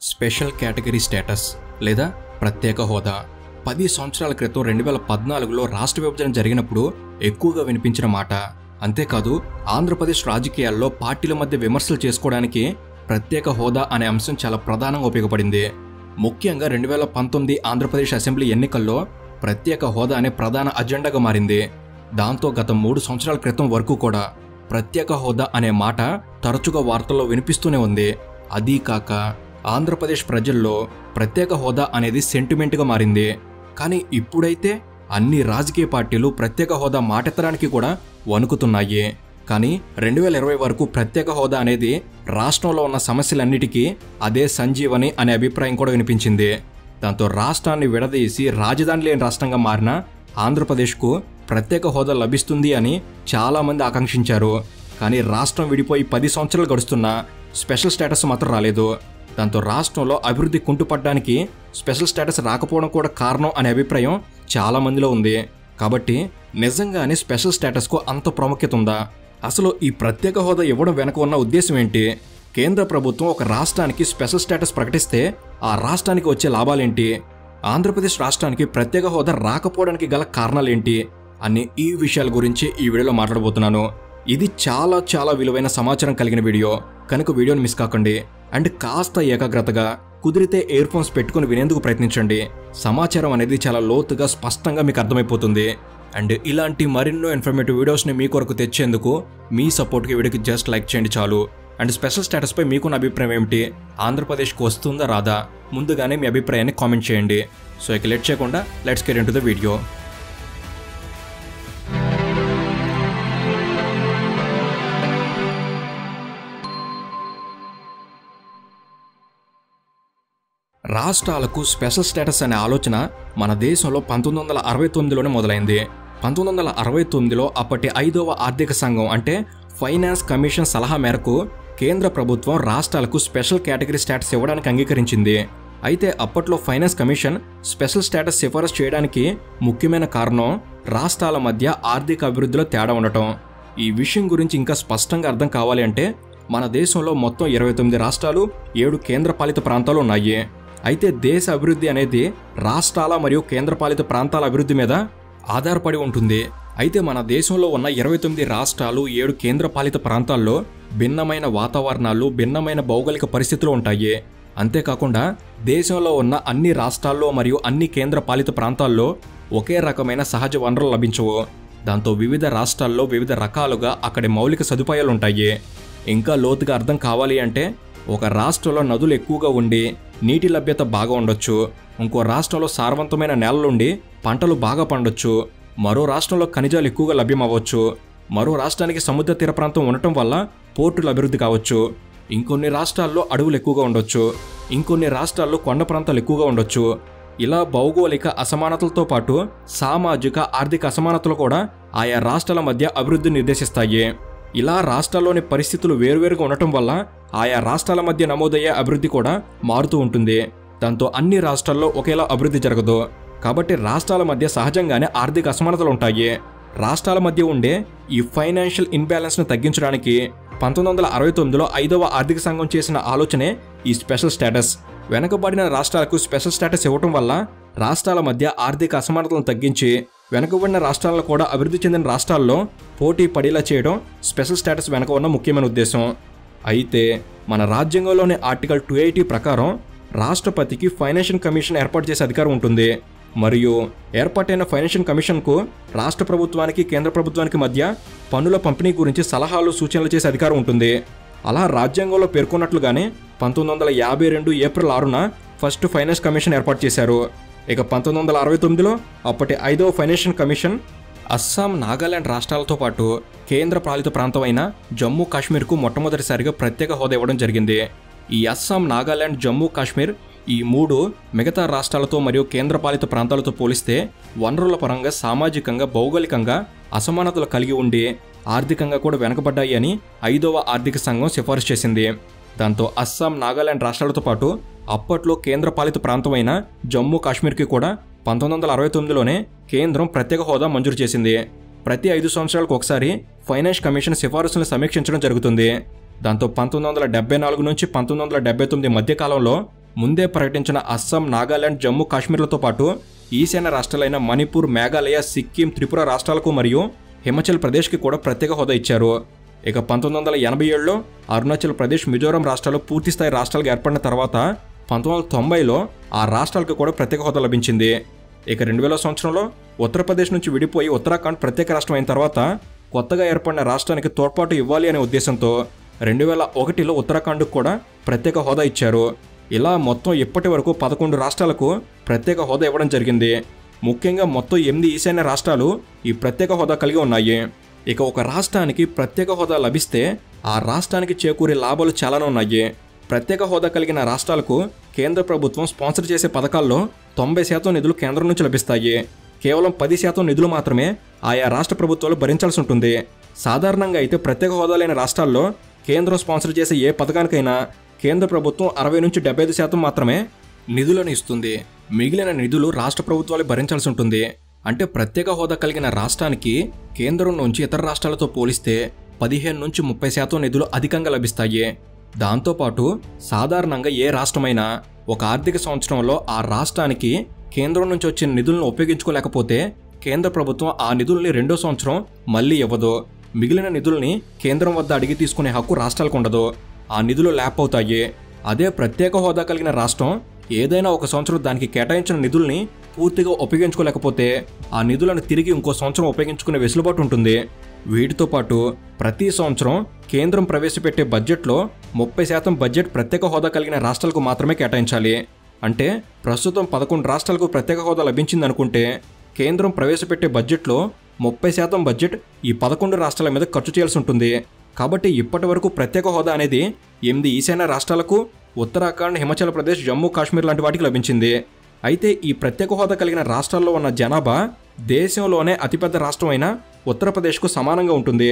Special category status లేదా ప్రత్యేక హోదా 10 సంవత్సరాల క్రితం 2014లో రాష్ట్ర విభజన జరిగినప్పుడు ఎక్కువగా వినిపించిన మాట. అంతేకాదు ఆంధ్రప్రదేశ్ రాజకీయాల్లో పార్టీల మధ్య విమర్శలు చేసుకోవడానికి ప్రత్యేక హోదా అనే అంశం చాలా ప్రధానంగా ఉపయోగపడింది. ముఖ్యంగా 2019 ఆంధ్రప్రదేశ్ అసెంబ్లీ ఎన్నికల్లో ప్రత్యేక హోదా అనే ప్రధాన అజెండాగా మారింది. దాంతో గత 3 సంవత్సరాల క్రితం వరకు కూడా ప్రత్యేక హోదా అనే మాట తరచుగా వార్తల్లో వినిపిస్తూనే ఉంది. అదీ కాక ఆంధ్రప్రదేశ్ ప్రజల్లో ప్రత్యేక హోదా అనేది సెంటిమెంట్గా మారింది. కానీ ఇప్పుడైతే అన్ని రాజకీయ పార్టీలు ప్రత్యేక హోదా మాటెత్తడానికి కూడా వణుకుతున్నాయి. కానీ 2020 వరకు ప్రత్యేక హోదా అనేది రాష్ట్రంలో ఉన్న సమస్యలన్నిటికీ అదే సంజీవని అనే అభిప్రాయం కూడా వినిపించింది. దాంతో రాష్ట్రాన్ని విడదీసి రాజధాని లేని రాష్ట్రంగా మారిన ఆంధ్రప్రదేశ్కు ప్రత్యేక హోదా లభిస్తుంది అని చాలామంది ఆకాంక్షించారు. కానీ రాష్ట్రం విడిపోయి 10 సంవత్సరాలు గడుస్తున్నా స్పెషల్ స్టేటస్ మాత్రం రాలేదు. దాంతో రాష్ట్రంలో అభివృద్ధి కుంటుపడడానికి స్పెషల్ స్టేటస్ రాకపోవడం కూడా కారణం అనే అభిప్రాయం చాలామందిలో ఉంది. కాబట్టి నిజంగానే స్పెషల్ స్టేటస్కు అంత ప్రాముఖ్యత ఉందా? అసలు ఈ ప్రత్యేక హోదా ఇవ్వడం వెనక ఉన్న ఉద్దేశం ఏంటి? కేంద్ర ప్రభుత్వం ఒక రాష్ట్రానికి స్పెషల్ స్టేటస్ ప్రకటిస్తే ఆ రాష్ట్రానికి వచ్చే లాభాలేంటి? ఆంధ్రప్రదేశ్ రాష్ట్రానికి ప్రత్యేక హోదా రాకపోవడానికి గల కారణాలేంటి అన్ని ఈ విషయాల గురించి ఈ వీడియోలో మాట్లాడబోతున్నాను. ఇది చాలా విలువైన సమాచారం కలిగిన వీడియో కనుక వీడియోని మిస్ కాకండి. అండ్ కాస్త ఏకాగ్రతగా కుదిరితే ఇయర్ ఫోన్స్ పెట్టుకుని వినేందుకు ప్రయత్నించండి. సమాచారం అనేది చాలా లోతుగా స్పష్టంగా మీకు అర్థమైపోతుంది. అండ్ ఇలాంటి మరెన్నో ఇన్ఫర్మేటివ్ వీడియోస్ని మీ కొరకు తెచ్చేందుకు మీ సపోర్ట్కి వీడియోకి జస్ట్ లైక్ చేయండి చాలు. అండ్ స్పెషల్ స్టేటస్పై మీకున్న అభిప్రాయం ఏమిటి? ఆంధ్రప్రదేశ్కి వస్తుందా రాదా? ముందుగానే మీ అభిప్రాయాన్ని కామెంట్ చేయండి. సో ఇక లేట్ చేయకుండా let's get into the video. రాష్ట్రాలకు స్పెషల్ స్టేటస్ అనే ఆలోచన మన దేశంలో 1969లోనే మొదలైంది. 1969లో అప్పటి 5వ ఆర్థిక సంఘం అంటే ఫైనాన్స్ కమిషన్ సలహా మేరకు కేంద్ర ప్రభుత్వం రాష్ట్రాలకు స్పెషల్ కేటగిరీ స్టేటస్ ఇవ్వడానికి అంగీకరించింది. అయితే అప్పట్లో ఫైనాన్స్ కమిషన్ స్పెషల్ స్టేటస్ సిఫారసు చేయడానికి ముఖ్యమైన కారణం రాష్ట్రాల మధ్య ఆర్థిక అభివృద్ధిలో తేడా ఉండటం. ఈ విషయం గురించి ఇంకా స్పష్టంగా అర్థం కావాలి అంటే మన దేశంలో మొత్తం 29 రాష్ట్రాలు 7 కేంద్రపాలిత ప్రాంతాలు ఉన్నాయి. అయితే దేశ అభివృద్ధి అనేది రాష్ట్రాల మరియు కేంద్రపాలిత ప్రాంతాల అభివృద్ధి మీద ఆధారపడి ఉంటుంది. అయితే మన దేశంలో ఉన్న 29 రాష్ట్రాలు 7 కేంద్రపాలిత ప్రాంతాల్లో భిన్నమైన వాతావరణాలు, భిన్నమైన భౌగోళిక పరిస్థితులు ఉంటాయి. అంతేకాకుండా దేశంలో ఉన్న అన్ని రాష్ట్రాల్లో మరియు అన్ని కేంద్రపాలిత ప్రాంతాల్లో ఒకే రకమైన సహజ వనరులు లభించవు. దాంతో వివిధ రాష్ట్రాల్లో వివిధ రకాలుగా అక్కడి మౌలిక సదుపాయాలు ఉంటాయి. ఇంకా లోతుగా అర్థం కావాలి అంటే ఒక రాష్ట్రంలో నదులు ఎక్కువగా ఉండి నీటి లభ్యత బాగా ఉండొచ్చు. ఇంకో రాష్ట్రంలో సారవంతమైన నేలలుండి పంటలు బాగా పండొచ్చు. మరో రాష్ట్రంలో ఖనిజాలు ఎక్కువగా లభ్యమవ్వచ్చు. మరో రాష్ట్రానికి సముద్ర తీర ప్రాంతం ఉండటం వల్ల పోర్టులు అభివృద్ధి కావచ్చు. ఇంకొన్ని రాష్ట్రాల్లో అడవులు ఎక్కువగా ఉండొచ్చు. ఇంకొన్ని రాష్ట్రాల్లో కొండ ప్రాంతాలు ఎక్కువగా ఉండొచ్చు. ఇలా భౌగోళిక అసమానతలతో పాటు సామాజిక ఆర్థిక అసమానతలు కూడా ఆయా రాష్ట్రాల మధ్య అభివృద్ధిని నిర్దేశిస్తాయి. ఇలా రాష్ట్రాల్లోని పరిస్థితులు వేరువేరుగా ఉండటం వల్ల ఆయా రాష్ట్రాల మధ్య నమోదయ్యే అభివృద్ధి కూడా మారుతూ ఉంటుంది. దాంతో అన్ని రాష్ట్రాల్లో ఒకేలా అభివృద్ధి జరగదు. కాబట్టి రాష్ట్రాల మధ్య సహజంగానే ఆర్థిక అసమానతలు ఉంటాయి. రాష్ట్రాల మధ్య ఉండే ఈ ఫైనాన్షియల్ ఇన్బ్యాలెన్స్ను తగ్గించడానికి 1969లో 5వ ఆర్థిక సంఘం చేసిన ఆలోచనే ఈ స్పెషల్ స్టేటస్. వెనుకబడిన రాష్ట్రాలకు స్పెషల్ స్టేటస్ ఇవ్వటం వల్ల రాష్ట్రాల మధ్య ఆర్థిక అసమానతలను తగ్గించి వెనుకబడిన రాష్ట్రాలను కూడా అభివృద్ధి చెందిన రాష్ట్రాల్లో పోటీ పడేలా చేయడం స్పెషల్ స్టేటస్ వెనుక ఉన్న ముఖ్యమైన ఉద్దేశం. అయితే మన రాజ్యాంగంలోని ఆర్టికల్ 280 ప్రకారం రాష్ట్రపతికి ఫైనాన్షియల్ కమిషన్ ఏర్పాటు చేసే అధికారం ఉంటుంది. మరియు ఏర్పాటైన ఫైనాన్షియల్ కమిషన్కు రాష్ట్ర ప్రభుత్వానికి కేంద్ర ప్రభుత్వానికి మధ్య పన్నుల పంపిణీ గురించి సలహాలు సూచనలు చేసే అధికారం ఉంటుంది. అలా రాజ్యాంగంలో పేర్కొన్నట్లుగానే 1952 ఏప్రిల్ 6న ఫస్ట్ ఫైనాన్స్ కమిషన్ ఏర్పాటు చేశారు. ఇక 1969లో అప్పటి 5వ ఫైనాన్షియల్ కమిషన్ అస్సాం, నాగాలాండ్ రాష్ట్రాలతో పాటు కేంద్ర పాలిత ప్రాంతమైన జమ్మూ కాశ్మీర్కు మొట్టమొదటిసారిగా ప్రత్యేక హోదా ఇవ్వడం జరిగింది. ఈ అస్సాం, నాగాలాండ్, జమ్మూ కాశ్మీర్ ఈ 3 మిగతా రాష్ట్రాలతో మరియు కేంద్రపాలిత ప్రాంతాలతో పోలిస్తే వనరుల పరంగా, సామాజికంగా, భౌగోళికంగా అసమానతలు కలిగి ఉండి ఆర్థికంగా కూడా వెనకబడ్డాయి అని 5వ ఆర్థిక సంఘం సిఫారసు చేసింది. దాంతో అస్సాం, నాగాలాండ్ రాష్ట్రాలతో పాటు అప్పట్లో కేంద్రపాలిత ప్రాంతమైన జమ్మూ కాశ్మీర్కి కూడా 1969లోనే కేంద్రం ప్రత్యేక హోదా మంజూరు చేసింది. ప్రతి 5 సంవత్సరాలకు ఒకసారి ఫైనాన్స్ కమిషన్ సిఫారసులను సమీక్షించడం జరుగుతుంది. దాంతో 1974 నుంచి 1979 మధ్య కాలంలో ముందే ప్రకటించిన అస్సాం, నాగాలాండ్, జమ్మూ కాశ్మీర్లతో పాటు ఈశాన్య రాష్ట్రాలైన మణిపూర్, మేఘాలయ, సిక్కిం, త్రిపుర రాష్ట్రాలకు మరియు హిమాచల్ ప్రదేశ్కి కూడా ప్రత్యేక హోదా ఇచ్చారు. ఇక 1987లో అరుణాచల్ ప్రదేశ్, మిజోరాం రాష్ట్రాలు పూర్తిస్థాయి రాష్ట్రాలుగా ఏర్పడిన తర్వాత 1990లో ఆ రాష్ట్రాలకు కూడా ప్రత్యేక హోదా లభించింది. ఇక 2000 సంవత్సరంలో ఉత్తరప్రదేశ్ నుంచి విడిపోయి ఉత్తరాఖండ్ ప్రత్యేక రాష్ట్రం అయిన తర్వాత కొత్తగా ఏర్పడిన రాష్ట్రానికి తోడ్పాటు ఇవ్వాలి అనే ఉద్దేశంతో 2001లో ఉత్తరాఖండ్కు కూడా ప్రత్యేక హోదా ఇచ్చారు. ఇలా మొత్తం ఇప్పటి వరకు 11 రాష్ట్రాలకు ప్రత్యేక హోదా ఇవ్వడం జరిగింది. ముఖ్యంగా మొత్తం 8 ఈశాన్య రాష్ట్రాలు ఈ ప్రత్యేక హోదా కలిగి ఉన్నాయి. ఇక ఒక రాష్ట్రానికి ప్రత్యేక హోదా లభిస్తే ఆ రాష్ట్రానికి చేకూరే లాభాలు చాలానే ఉన్నాయి. ప్రత్యేక హోదా కలిగిన రాష్ట్రాలకు కేంద్ర ప్రభుత్వం స్పాన్సర్ చేసే పథకాల్లో 90% నిధులు కేంద్రం నుంచి లభిస్తాయి. కేవలం 10% నిధులు మాత్రమే ఆయా రాష్ట్ర ప్రభుత్వాలు భరించాల్సి ఉంటుంది. సాధారణంగా అయితే ప్రత్యేక హోదా లేని రాష్ట్రాల్లో కేంద్రం స్పాన్సర్ చేసే ఏ పథకానికైనా కేంద్ర ప్రభుత్వం 60 నుంచి 75% మాత్రమే నిధులను ఇస్తుంది. మిగిలిన నిధులు రాష్ట్ర ప్రభుత్వాలు భరించాల్సి ఉంటుంది. అంటే ప్రత్యేక హోదా కలిగిన రాష్ట్రానికి కేంద్రం నుంచి ఇతర రాష్ట్రాలతో పోలిస్తే 15 నుంచి 30% నిధులు అధికంగా లభిస్తాయి. దాంతోపాటు సాధారణంగా ఏ రాష్ట్రమైనా ఒక ఆర్థిక సంవత్సరంలో ఆ రాష్ట్రానికి కేంద్రం నుంచి వచ్చిన నిధులను ఉపయోగించుకోలేకపోతే కేంద్ర ప్రభుత్వం ఆ నిధుల్ని రెండో సంవత్సరం మళ్ళీ ఇవ్వదు. మిగిలిన నిధుల్ని కేంద్రం వద్ద అడిగి తీసుకునే హక్కు రాష్ట్రాలకు ఉండదు. ఆ నిధులు ల్యాప్ అవుతాయి. అదే ప్రత్యేక హోదా కలిగిన రాష్ట్రం ఏదైనా ఒక సంవత్సరం దానికి కేటాయించిన నిధుల్ని పూర్తిగా ఉపయోగించుకోలేకపోతే ఆ నిధులను తిరిగి ఇంకో సంవత్సరం ఉపయోగించుకునే వెసులుబాటు ఉంటుంది. వీటితో పాటు ప్రతి సంవత్సరం కేంద్రం ప్రవేశపెట్టే బడ్జెట్లో 30% బడ్జెట్ ప్రత్యేక హోదా కలిగిన రాష్ట్రాలకు మాత్రమే కేటాయించాలి. అంటే ప్రస్తుతం 11 రాష్ట్రాలకు ప్రత్యేక హోదా లభించిందనుకుంటే కేంద్రం ప్రవేశపెట్టే బడ్జెట్లో 30% బడ్జెట్ ఈ 11 రాష్ట్రాల మీద ఖర్చు చేయాల్సి ఉంటుంది. కాబట్టి ఇప్పటి వరకు ప్రత్యేక హోదా అనేది 8 ఈశాన్య రాష్ట్రాలకు, ఉత్తరాఖండ్, హిమాచల్ ప్రదేశ్, జమ్మూ కాశ్మీర్ లాంటి వాటికి లభించింది. అయితే ఈ ప్రత్యేక హోదా కలిగిన రాష్ట్రాల్లో ఉన్న జనాభా దేశంలోనే అతిపెద్ద రాష్ట్రమైన ఉత్తరప్రదేశ్కు సమానంగా ఉంటుంది.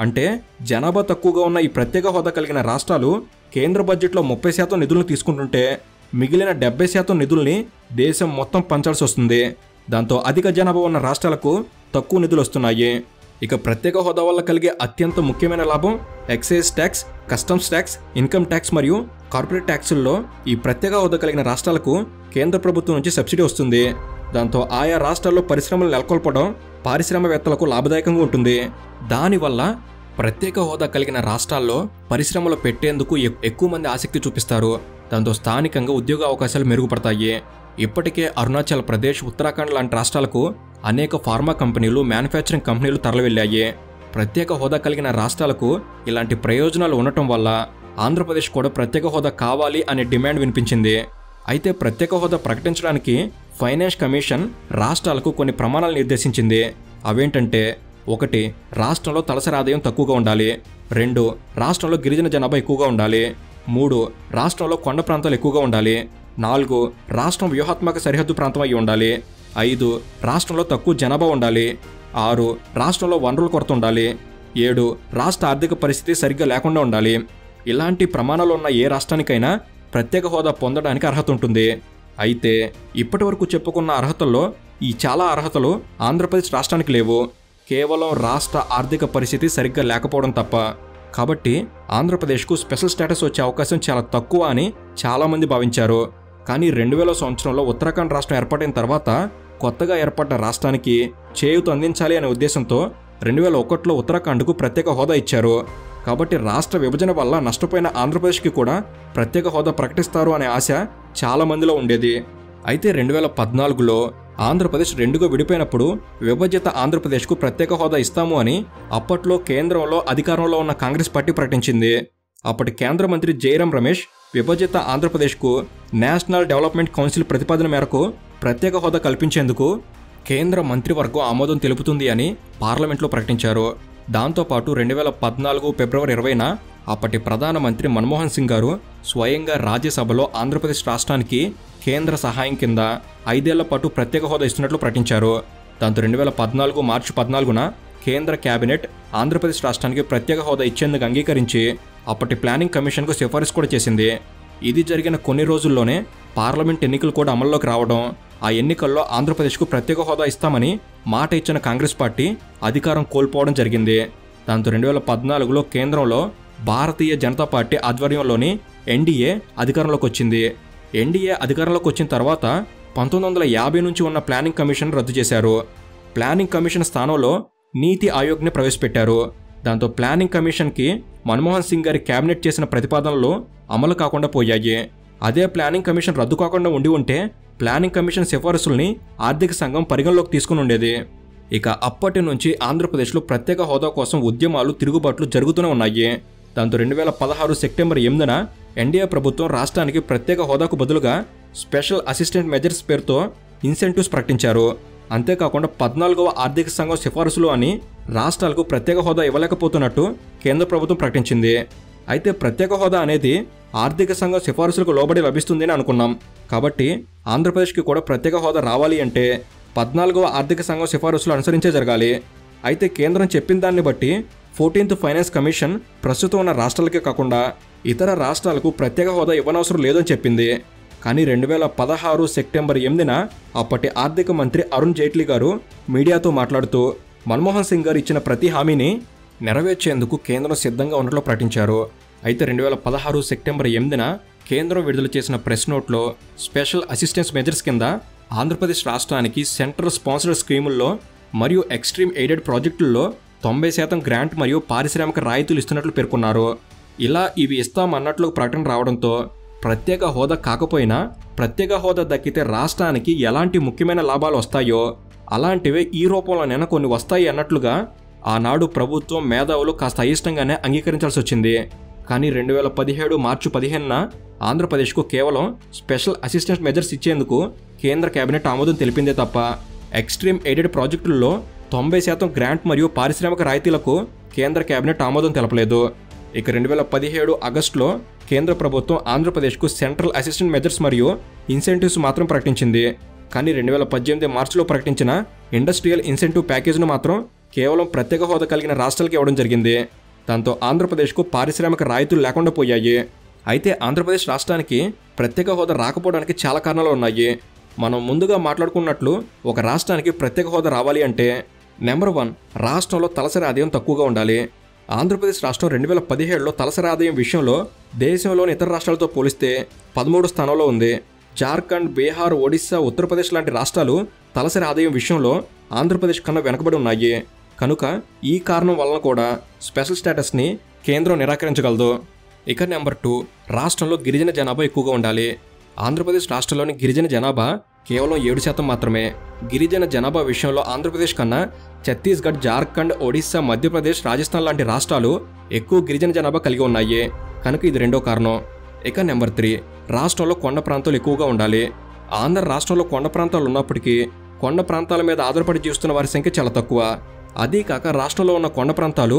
అంటే జనాభా తక్కువగా ఉన్న ఈ ప్రత్యేక హోదా కలిగిన రాష్ట్రాలు కేంద్ర బడ్జెట్లో 30% నిధులను తీసుకుంటుంటే మిగిలిన 70% నిధుల్ని దేశం మొత్తం పంచాల్సి వస్తుంది. దాంతో అధిక జనాభా ఉన్న రాష్ట్రాలకు తక్కువ నిధులు వస్తున్నాయి. ఇక ప్రత్యేక హోదా వల్ల కలిగే అత్యంత ముఖ్యమైన లాభం excise tax, customs tax, income tax మరియు కార్పొరేట్ ట్యాక్సుల్లో ఈ ప్రత్యేక హోదా కలిగిన రాష్ట్రాలకు కేంద్ర ప్రభుత్వం నుంచి సబ్సిడీ వస్తుంది. దాంతో ఆయా రాష్ట్రాల్లో పరిశ్రమలు నెలకొల్పడం పారిశ్రామికవేత్తలకు లాభదాయకంగా ఉంటుంది. దానివల్ల ప్రత్యేక హోదా కలిగిన రాష్ట్రాల్లో పరిశ్రమలు పెట్టేందుకు ఎక్కువ మంది ఆసక్తి చూపిస్తారు. దాంతో స్థానికంగా ఉద్యోగ అవకాశాలు మెరుగుపడతాయి. ఇప్పటికే అరుణాచల్ ప్రదేశ్, ఉత్తరాఖండ్ లాంటి రాష్ట్రాలకు అనేక ఫార్మా కంపెనీలు, మ్యానుఫ్యాక్చరింగ్ కంపెనీలు తరలివెళ్ళాయి. ప్రత్యేక హోదా కలిగిన రాష్ట్రాలకు ఇలాంటి ప్రయోజనాలు ఉండటం వల్ల ఆంధ్రప్రదేశ్ కూడా ప్రత్యేక హోదా కావాలి అనే డిమాండ్ వినిపించింది. అయితే ప్రత్యేక హోదా ప్రకటించడానికి ఫైనాన్స్ కమిషన్ రాష్ట్రాలకు కొన్ని ప్రమాణాలు నిర్దేశించింది. అవేంటంటే 1. రాష్ట్రంలో తలసరి ఆదాయం తక్కువగా ఉండాలి. 2. రాష్ట్రంలో గిరిజన జనాభా ఎక్కువగా ఉండాలి. 3. రాష్ట్రంలో కొండ ప్రాంతాలు ఎక్కువగా ఉండాలి. 4. రాష్ట్రం వ్యూహాత్మక సరిహద్దు ప్రాంతం అయి ఉండాలి. 5. రాష్ట్రంలో తక్కువ జనాభా ఉండాలి. 6. రాష్ట్రంలో వనరుల కొరత ఉండాలి. 7. రాష్ట్ర ఆర్థిక పరిస్థితి సరిగ్గా లేకుండా ఉండాలి. ఇలాంటి ప్రమాణాలు ఉన్న ఏ రాష్ట్రానికైనా ప్రత్యేక హోదా పొందడానికి అర్హత ఉంటుంది. అయితే ఇప్పటివరకు చెప్పుకున్న అర్హతల్లో ఈ చాలా అర్హతలు ఆంధ్రప్రదేశ్ రాష్ట్రానికి లేవు. కేవలం రాష్ట్ర ఆర్థిక పరిస్థితి సరిగ్గా లేకపోవడం తప్ప. కాబట్టి ఆంధ్రప్రదేశ్కు స్పెషల్ స్టేటస్ వచ్చే అవకాశం చాలా తక్కువ అని చాలామంది భావించారు. కానీ 2000 సంవత్సరంలో ఉత్తరాఖండ్ రాష్ట్రం ఏర్పడిన తర్వాత కొత్తగా ఏర్పడ్డ రాష్ట్రానికి చేయూత అందించాలి అనే ఉద్దేశంతో 2001లో ఉత్తరాఖండ్కు ప్రత్యేక హోదా ఇచ్చారు. కాబట్టి రాష్ట్ర విభజన వల్ల నష్టపోయిన ఆంధ్రప్రదేశ్కి కూడా ప్రత్యేక హోదా ప్రకటిస్తారు అనే ఆశ చాలా మందిలో ఉండేది. అయితే 2014లో ఆంధ్రప్రదేశ్ రెండుగా విడిపోయినప్పుడు విభజిత ఆంధ్రప్రదేశ్కు ప్రత్యేక హోదా ఇస్తాము అని అప్పట్లో కేంద్రంలో అధికారంలో ఉన్న కాంగ్రెస్ పార్టీ ప్రకటించింది. అప్పటి కేంద్ర మంత్రి జైరాం రమేష్ విభజిత ఆంధ్రప్రదేశ్కు నేషనల్ డెవలప్మెంట్ కౌన్సిల్ ప్రతిపాదన మేరకు ప్రత్యేక హోదా కల్పించేందుకు కేంద్ర మంత్రివర్గం ఆమోదం తెలుపుతుంది అని పార్లమెంట్లో ప్రకటించారు. దాంతోపాటు 2014 ఫిబ్రవరి 20న అప్పటి ప్రధానమంత్రి మన్మోహన్ సింగ్ గారు స్వయంగా రాజ్యసభలో ఆంధ్రప్రదేశ్ రాష్ట్రానికి కేంద్ర సహాయం కింద 5 ఏళ్ల పాటు ప్రత్యేక హోదా ఇస్తున్నట్లు ప్రకటించారు. దాంతో 2014 మార్చి 14న కేంద్ర కేబినెట్ ఆంధ్రప్రదేశ్ రాష్ట్రానికి ప్రత్యేక హోదా ఇచ్చేందుకు అంగీకరించి అప్పటి ప్లానింగ్ కమిషన్కు సిఫారసు కూడా చేసింది. ఇది జరిగిన కొన్ని రోజుల్లోనే పార్లమెంట్ ఎన్నికలు కూడా అమల్లోకి రావడం, ఆ ఎన్నికల్లో ఆంధ్రప్రదేశ్కు ప్రత్యేక హోదా ఇస్తామని మాట ఇచ్చిన కాంగ్రెస్ పార్టీ అధికారం కోల్పోవడం జరిగింది. దాంతో 2014లో కేంద్రంలో భారతీయ జనతా పార్టీ ఆధ్వర్యంలోని ఎన్డీఏ అధికారంలోకి వచ్చింది. ఎన్డీఏ అధికారంలోకి వచ్చిన తర్వాత 1950 నుంచి ఉన్న ప్లానింగ్ కమిషన్ రద్దు చేశారు. ప్లానింగ్ కమిషన్ స్థానంలో నీతి ఆయోగ్ని ప్రవేశపెట్టారు. దాంతో ప్లానింగ్ కమిషన్కి మన్మోహన్ సింగ్ గారి కేబినెట్ చేసిన ప్రతిపాదనలు అమలు కాకుండా పోయాయి. అదే ప్లానింగ్ కమిషన్ రద్దు కాకుండా ఉంటే ప్లానింగ్ కమిషన్ సిఫారసుల్ని ఆర్థిక సంఘం పరిగణలోకి తీసుకుని ఉండేది. ఇక అప్పటి నుంచి ఆంధ్రప్రదేశ్లో ప్రత్యేక హోదా కోసం ఉద్యమాలు, తిరుగుబాట్లు జరుగుతూనే ఉన్నాయి. దాంతో 2016 సెప్టెంబర్ 8న ఎన్డీఏ ప్రభుత్వం రాష్ట్రానికి ప్రత్యేక హోదాకు బదులుగా స్పెషల్ అసిస్టెంట్ మెజర్స్ పేరుతో ఇన్సెంటివ్స్ ప్రకటించారు. అంతేకాకుండా 14వ ఆర్థిక సంఘం సిఫారసులు అని రాష్ట్రాలకు ప్రత్యేక హోదా ఇవ్వలేకపోతున్నట్టు కేంద్ర ప్రభుత్వం ప్రకటించింది. అయితే ప్రత్యేక హోదా అనేది ఆర్థిక సంఘం సిఫారసులకు లోబడి లభిస్తుంది అని అనుకున్నాం. కాబట్టి ఆంధ్రప్రదేశ్కి కూడా ప్రత్యేక హోదా రావాలి అంటే 14వ ఆర్థిక సంఘం సిఫారసులు అనుసరించే జరగాలి. అయితే కేంద్రం చెప్పిన దాన్ని బట్టి 14th ఫైనాన్స్ కమిషన్ ప్రస్తుతం ఉన్న రాష్ట్రాలకే కాకుండా ఇతర రాష్ట్రాలకు ప్రత్యేక హోదా ఇవ్వనవసరం లేదని చెప్పింది. కానీ 2016 సెప్టెంబర్ 8న అప్పటి ఆర్థిక మంత్రి అరుణ్ జైట్లీ గారు మీడియాతో మాట్లాడుతూ మన్మోహన్ సింగ్ గారు ఇచ్చిన ప్రతి హామీని నెరవేర్చేందుకు కేంద్రం సిద్ధంగా ఉన్నట్లు ప్రకటించారు. అయితే 2016 సెప్టెంబర్ 8న కేంద్రం విడుదల చేసిన ప్రెస్ నోట్లో స్పెషల్ అసిస్టెన్స్ మెజర్స్ కింద ఆంధ్రప్రదేశ్ రాష్ట్రానికి సెంట్రల్ స్పాన్సర్డ్ స్కీముల్లో మరియు ఎక్స్ట్రీమ్ ఎయిడెడ్ ప్రాజెక్టుల్లో 90% గ్రాంట్ మరియు పారిశ్రామిక రాయితీలు ఇస్తున్నట్లు పేర్కొన్నారు. ఇలా ఇవి ఇస్తామన్నట్లు ప్రకటన రావడంతో ప్రత్యేక హోదా కాకపోయినా ప్రత్యేక హోదా దక్కితే రాష్ట్రానికి ఎలాంటి ముఖ్యమైన లాభాలు వస్తాయో అలాంటివే ఈ రూపంలోనైనా కొన్ని వస్తాయి అన్నట్లుగా ఆనాడు ప్రభుత్వం, మేధావులు కాస్త అయిష్టంగానే అంగీకరించాల్సి వచ్చింది. కానీ 2017 మార్చి 15న ఆంధ్రప్రదేశ్కు కేవలం స్పెషల్ అసిస్టెంట్ మెజర్స్ ఇచ్చేందుకు కేంద్ర కేబినెట్ ఆమోదం తెలిపిందే తప్ప ఎక్స్ట్రీమ్ ఎయిడెడ్ ప్రాజెక్టుల్లో 90% గ్రాంట్ మరియు పారిశ్రామిక రాయితీలకు కేంద్ర కేబినెట్ ఆమోదం తెలపలేదు. ఇక 2017 ఆగస్టులో కేంద్ర ప్రభుత్వం ఆంధ్రప్రదేశ్కు సెంట్రల్ అసిస్టెంట్ మెజర్స్ మరియు ఇన్సెంటివ్స్ మాత్రం ప్రకటించింది. కానీ 2018 మార్చిలో ప్రకటించిన ఇండస్ట్రియల్ ఇన్సెంటివ్ ప్యాకేజ్ను మాత్రం కేవలం ప్రత్యేక హోదా కలిగిన రాష్ట్రాలకు ఇవ్వడం జరిగింది. దాంతో ఆంధ్రప్రదేశ్కు పారిశ్రామిక రాయితీలు లేకుండా పోయాయి. అయితే ఆంధ్రప్రదేశ్ రాష్ట్రానికి ప్రత్యేక హోదా రాకపోవడానికి చాలా కారణాలు ఉన్నాయి. మనం ముందుగా మాట్లాడుకున్నట్లు ఒక రాష్ట్రానికి ప్రత్యేక హోదా రావాలి అంటే నెంబర్ 1, రాష్ట్రంలో తలసరి ఆదాయం తక్కువగా ఉండాలి. ఆంధ్రప్రదేశ్ రాష్ట్రం 2017లో తలసరి ఆదాయం విషయంలో దేశంలోని ఇతర రాష్ట్రాలతో పోలిస్తే 13వ స్థానంలో ఉంది. జార్ఖండ్, బీహార్, ఒడిశా, ఉత్తరప్రదేశ్ లాంటి రాష్ట్రాలు తలసరి ఆదాయం విషయంలో ఆంధ్రప్రదేశ్ కన్నా వెనకబడి ఉన్నాయి. కనుక ఈ కారణం వలన కూడా స్పెషల్ స్టేటస్ని కేంద్రం నిరాకరించగలదు. ఇక నెంబర్ 2, రాష్ట్రంలో గిరిజన జనాభా ఎక్కువగా ఉండాలి. ఆంధ్రప్రదేశ్ రాష్ట్రంలోని గిరిజన జనాభా కేవలం 7% మాత్రమే. గిరిజన జనాభా విషయంలో ఆంధ్రప్రదేశ్ కన్నా ఛత్తీస్గఢ్, జార్ఖండ్, ఒడిశా, మధ్యప్రదేశ్, రాజస్థాన్ లాంటి రాష్ట్రాలు ఎక్కువ గిరిజన జనాభా కలిగి ఉన్నాయి. కనుక ఇది రెండో కారణం. ఇక నెంబర్ 3, రాష్ట్రంలో కొండ ప్రాంతాలు ఎక్కువగా ఉండాలి. ఆంధ్ర రాష్ట్రంలో కొండ ప్రాంతాలు ఉన్నప్పటికీ కొండ ప్రాంతాల మీద ఆధారపడి జీవిస్తున్న వారి సంఖ్య చాలా తక్కువ. అదీ కాక రాష్ట్రంలో ఉన్న కొండ ప్రాంతాలు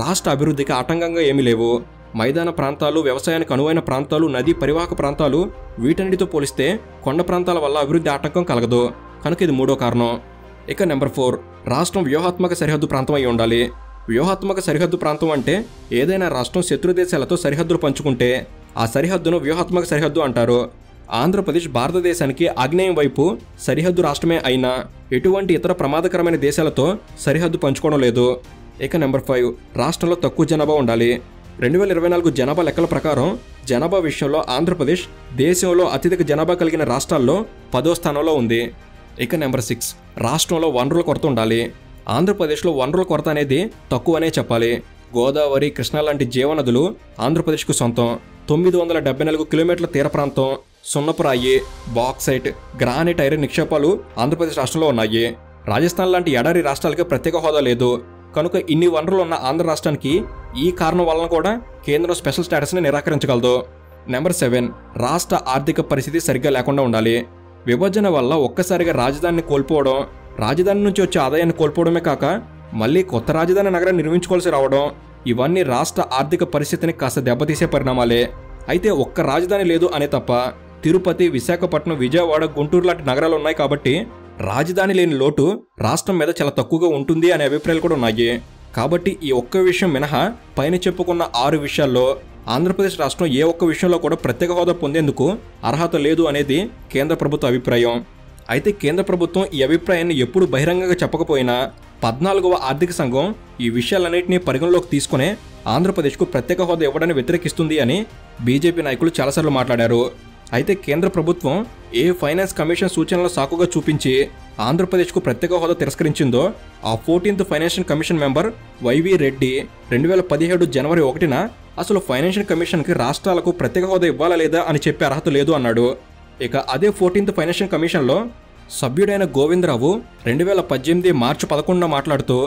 రాష్ట్ర అభివృద్ధికి ఆటంకంగా ఏమీ లేవు. మైదాన ప్రాంతాలు, వ్యవసాయానికి అనువైన ప్రాంతాలు, నదీ పరివాహక ప్రాంతాలు వీటన్నిటితో పోలిస్తే కొండ ప్రాంతాల వల్ల అభివృద్ధి ఆటంకం కలగదు. కనుక ఇది మూడో కారణం. ఇక నెంబర్ 4, రాష్ట్రం వ్యూహాత్మక సరిహద్దు ప్రాంతం అయి ఉండాలి. వ్యూహాత్మక సరిహద్దు ప్రాంతం అంటే ఏదైనా రాష్ట్రం శత్రు దేశాలతో సరిహద్దులు పంచుకుంటే ఆ సరిహద్దును వ్యూహాత్మక సరిహద్దు అంటారు. ఆంధ్రప్రదేశ్ భారతదేశానికి ఆగ్నేయం వైపు సరిహద్దు రాష్ట్రమే అయినా ఎటువంటి ఇతర ప్రమాదకరమైన దేశాలతో సరిహద్దు పంచుకోవడం లేదు. ఇక నెంబర్ 5, రాష్ట్రంలో తక్కువ జనాభా ఉండాలి. 2024 జనాభా లెక్కల ప్రకారం జనాభా విషయంలో ఆంధ్రప్రదేశ్ దేశంలో అత్యధిక జనాభా కలిగిన రాష్ట్రాల్లో 10వ స్థానంలో ఉంది. ఇక నెంబర్ 6, రాష్ట్రంలో వనరుల కొరత ఉండాలి. ఆంధ్రప్రదేశ్లో వనరుల కొరత అనేది తక్కువనే చెప్పాలి. గోదావరి, కృష్ణా లాంటి జీవనదులు ఆంధ్రప్రదేశ్కు సొంతం. 974 కిలోమీటర్ల తీర ప్రాంతం, సున్నపురాయి, బాక్సైట్, గ్రానైట్, ఐరన్ నిక్షేపాలు ఆంధ్రప్రదేశ్ రాష్ట్రంలో ఉన్నాయి. రాజస్థాన్ లాంటి ఎడారి రాష్ట్రాలకి ప్రత్యేక హోదా లేదు. కనుక ఇన్ని వనరులు ఉన్న ఆంధ్ర రాష్ట్రానికి ఈ కారణం వలన కూడా కేంద్రం స్పెషల్ స్టేటస్ని నిరాకరించగలదు. నెంబర్ 7, రాష్ట్ర ఆర్థిక పరిస్థితి సరిగ్గా లేకుండా ఉండాలి. విభజన వల్ల ఒక్కసారిగా రాజధానిని కోల్పోవడం, రాజధాని నుంచి వచ్చే ఆదాయాన్ని కోల్పోవడమే కాక మళ్ళీ కొత్త రాజధాని నగరం నిర్మించుకోవాల్సి రావడం, ఇవన్నీ రాష్ట్ర ఆర్థిక పరిస్థితిని కాస్త దెబ్బతీసే పరిణామాలే. అయితే ఒక్క రాజధాని లేదు అనే తప్ప తిరుపతి, విశాఖపట్నం, విజయవాడ, గుంటూరు లాంటి నగరాలు ఉన్నాయి. కాబట్టి రాజధాని లేని లోటు రాష్ట్రం మీద చాలా తక్కువగా ఉంటుంది అనే అభిప్రాయాలు కూడా ఉన్నాయి. కాబట్టి ఈ ఒక్క విషయం మినహా పైన చెప్పుకున్న 6 విషయాల్లో ఆంధ్రప్రదేశ్ రాష్ట్రం ఏ ఒక్క విషయంలో కూడా ప్రత్యేక హోదా పొందేందుకు అర్హత లేదు అనేది కేంద్ర ప్రభుత్వ అభిప్రాయం. అయితే కేంద్ర ప్రభుత్వం ఈ అభిప్రాయాన్ని ఎప్పుడు బహిరంగంగా చెప్పకపోయినా 14వ ఆర్థిక సంఘం ఈ విషయాలన్నింటినీ పరిగణలోకి తీసుకునే ఆంధ్రప్రదేశ్కు ప్రత్యేక హోదా ఇవ్వడాన్ని వ్యతిరేకిస్తుంది అని బీజేపీ నాయకులు చాలాసార్లు మాట్లాడారు. అయితే కేంద్ర ప్రభుత్వం ఏ ఫైనాన్స్ కమిషన్ సూచనల సాకుగా చూపించి ఆంధ్రప్రదేశ్కు ప్రత్యేక హోదా తిరస్కరించిందో ఆ 14th financial commission member YV Reddy 2017 జనవరి 1న అసలు ఫైనాన్షియల్ కమిషన్కి రాష్ట్రాలకు ప్రత్యేక హోదా ఇవ్వాలా లేదా అని చెప్పే అర్హత లేదు అన్నాడు. ఇక అదే 14th ఫైనాన్షియల్ కమిషన్లో సభ్యుడైన గోవిందరావు 2018 మార్చి 11న మాట్లాడుతూ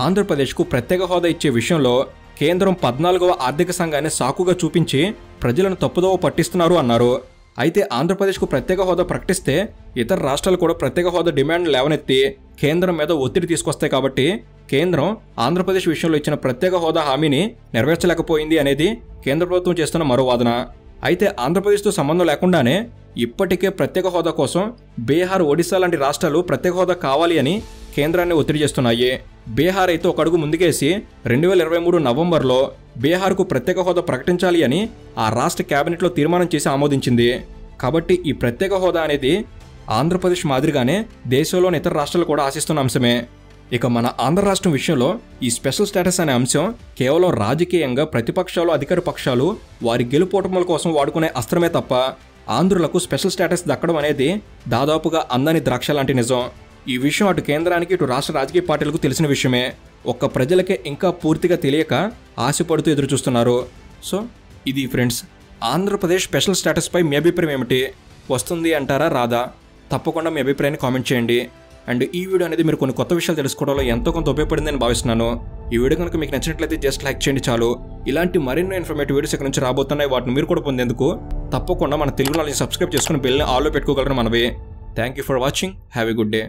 ఆంధ్రప్రదేశ్కు ప్రత్యేక హోదా ఇచ్చే విషయంలో కేంద్రం 14వ ఆర్థిక సంఘాన్ని సాకుగా చూపించి ప్రజలను తప్పుదోవ పట్టిస్తున్నారు అన్నారు. అయితే ఆంధ్రప్రదేశ్కు ప్రత్యేక హోదా ప్రకటిస్తే ఇతర రాష్ట్రాలు కూడా ప్రత్యేక హోదా డిమాండ్ లేవనెత్తి కేంద్రం మీద ఒత్తిడి తీసుకొస్తాయి కాబట్టి కేంద్రం ఆంధ్రప్రదేశ్ విషయంలో ఇచ్చిన ప్రత్యేక హోదా హామీని నెరవేర్చలేకపోయింది అనేది కేంద్ర ప్రభుత్వం చేస్తున్న మరో వాదన. అయితే ఆంధ్రప్రదేశ్తో సంబంధం లేకుండానే ఇప్పటికే ప్రత్యేక హోదా కోసం బీహార్, ఒడిశా లాంటి రాష్ట్రాలు ప్రత్యేక హోదా కావాలి అని కేంద్రాన్ని ఒత్తిడి చేస్తున్నాయి. బీహార్ అయితే ఒక అడుగు ముందుకేసి 2023 నవంబర్లో బీహార్కు ప్రత్యేక హోదా ప్రకటించాలి అని ఆ రాష్ట్ర కేబినెట్లో తీర్మానం చేసి ఆమోదించింది. కాబట్టి ఈ ప్రత్యేక హోదా అనేది ఆంధ్రప్రదేశ్ మాదిరిగానే దేశంలోని ఇతర రాష్ట్రాలు కూడా ఆశిస్తున్న అంశమే. ఇక మన ఆంధ్ర రాష్ట్రం విషయంలో ఈ స్పెషల్ స్టేటస్ అనే అంశం కేవలం రాజకీయంగా ప్రతిపక్షాలు, అధికార పక్షాలు వారి గెలుపోటముల కోసం వాడుకునే అస్త్రమే తప్ప ఆంధ్రులకు స్పెషల్ స్టేటస్ దక్కడం అనేది దాదాపుగా అందని ద్రాక్ష లాంటి నిజం. ఈ విషయం అటు కేంద్రానికి, ఇటు రాష్ట్ర రాజకీయ పార్టీలకు తెలిసిన విషయమే. ఒక్క ప్రజలకే ఇంకా పూర్తిగా తెలియక ఆశపడుతూ ఎదురు చూస్తున్నారు. సో ఇది ఫ్రెండ్స్, ఆంధ్రప్రదేశ్ స్పెషల్ స్టేటస్పై మీ అభిప్రాయం ఏమిటి? వస్తుంది అంటారా, రాదా? తప్పకుండా మీ అభిప్రాయాన్ని కామెంట్ చేయండి. అండ్ ఈ వీడియో అనేది మీరు కొన్ని కొత్త విషయాలు తెలుసుకోవడంలో ఎంతో కొంత ఉపయోగపడిందని భావిస్తున్నాను. ఈ వీడియో కనుక మీకు నచ్చినట్లయితే జస్ట్ లైక్ చేయండి చాలు. ఇలాంటి మరిన్నో ఇన్ఫర్మేటివ్ వీడియోస్ ఇక్కడ నుంచి రాబోతున్నాయి. వాటిని మీరు కూడా పొందేందుకు తప్పకుండా మన తెలుగు నాలెడ్జ్ సబ్స్క్రైబ్ చేసుకుని బెల్ని ఆల్లో పెట్టుకోగలరు మనవి. Thank you for watching. Have a good day.